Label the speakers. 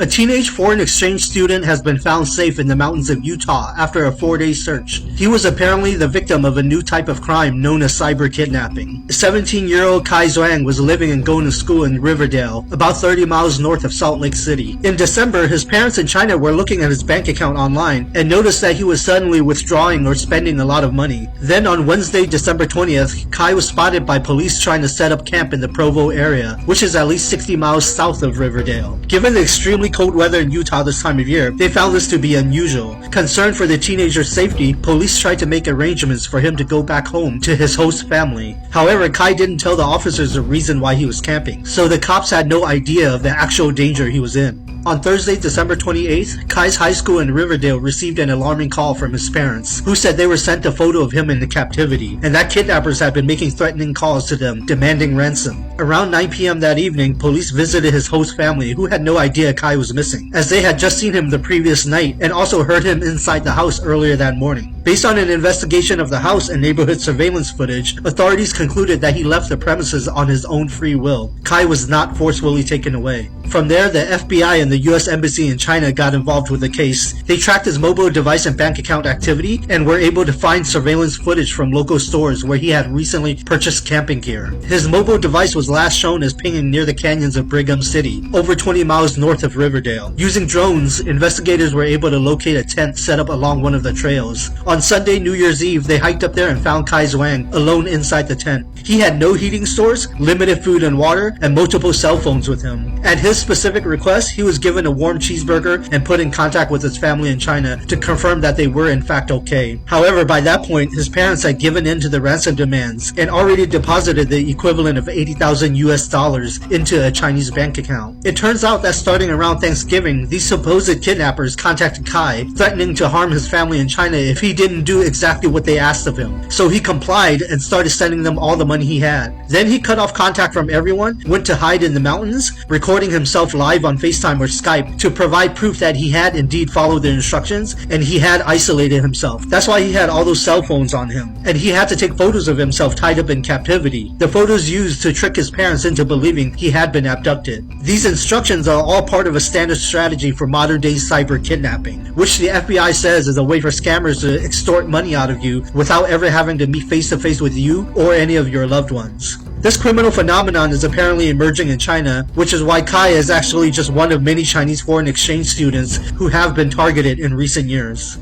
Speaker 1: A teenage foreign exchange student has been found safe in the mountains of Utah after a 4-day search. He was apparently the victim of a new type of crime known as cyber kidnapping. 17-year-old Kai Zhuang was living and going to school in Riverdale, about 30 miles north of Salt Lake City. In December, his parents in China were looking at his bank account online and noticed that he was suddenly withdrawing or spending a lot of money. Then on Wednesday, December 20th, Kai was spotted by police trying to set up camp in the Provo area, which is at least 60 miles south of Riverdale. Given the extremely cold weather in Utah this time of year, they found this to be unusual. Concerned for the teenager's safety, police tried to make arrangements for him to go back home to his host family. However, Kai didn't tell the officers the reason why he was camping, so the cops had no idea of the actual danger he was in. On Thursday, December 28th, Kai's high school in Riverdale received an alarming call from his parents, who said they were sent a photo of him in captivity, and that kidnappers had been making threatening calls to them, demanding ransom. Around 9 p.m. that evening, police visited his host family, who had no idea Kai was missing, as they had just seen him the previous night and also heard him inside the house earlier that morning. Based on an investigation of the house and neighborhood surveillance footage, authorities concluded that he left the premises on his own free will. Kai was not forcefully taken away. From there, the FBI and the U.S. Embassy in China got involved with the case. They tracked his mobile device and bank account activity and were able to find surveillance footage from local stores where he had recently purchased camping gear. His mobile device was last shown as pinging near the canyons of Brigham City, over 20 miles north of Riverdale. Using drones, investigators were able to locate a tent set up along one of the trails. On Sunday, New Year's Eve, they hiked up there and found Kai Zhuang alone inside the tent. He had no heating source, limited food and water, and multiple cell phones with him. At his specific request, he was given a warm cheeseburger and put in contact with his family in China to confirm that they were in fact okay. However, by that point, his parents had given in to the ransom demands and already deposited the equivalent of 80,000 US dollars into a Chinese bank account. It turns out that starting around Thanksgiving, these supposed kidnappers contacted Kai, threatening to harm his family in China if he didn't do exactly what they asked of him. So he complied and started sending them all the money he had. Then he cut off contact from everyone, went to hide in the mountains, recording himself live on FaceTime or Skype to provide proof that he had indeed followed the instructions and he had isolated himself. That's why he had all those cell phones on him. And he had to take photos of himself tied up in captivity. The photos used to trick his parents into believing he had been abducted. These instructions are all part of a standard strategy for modern day cyber kidnapping, which the FBI says is a way for scammers to extort money out of you without ever having to meet face to face with you or any of your loved ones. This criminal phenomenon is apparently emerging in China, which is why Kai is actually just one of many Chinese foreign exchange students who have been targeted in recent years.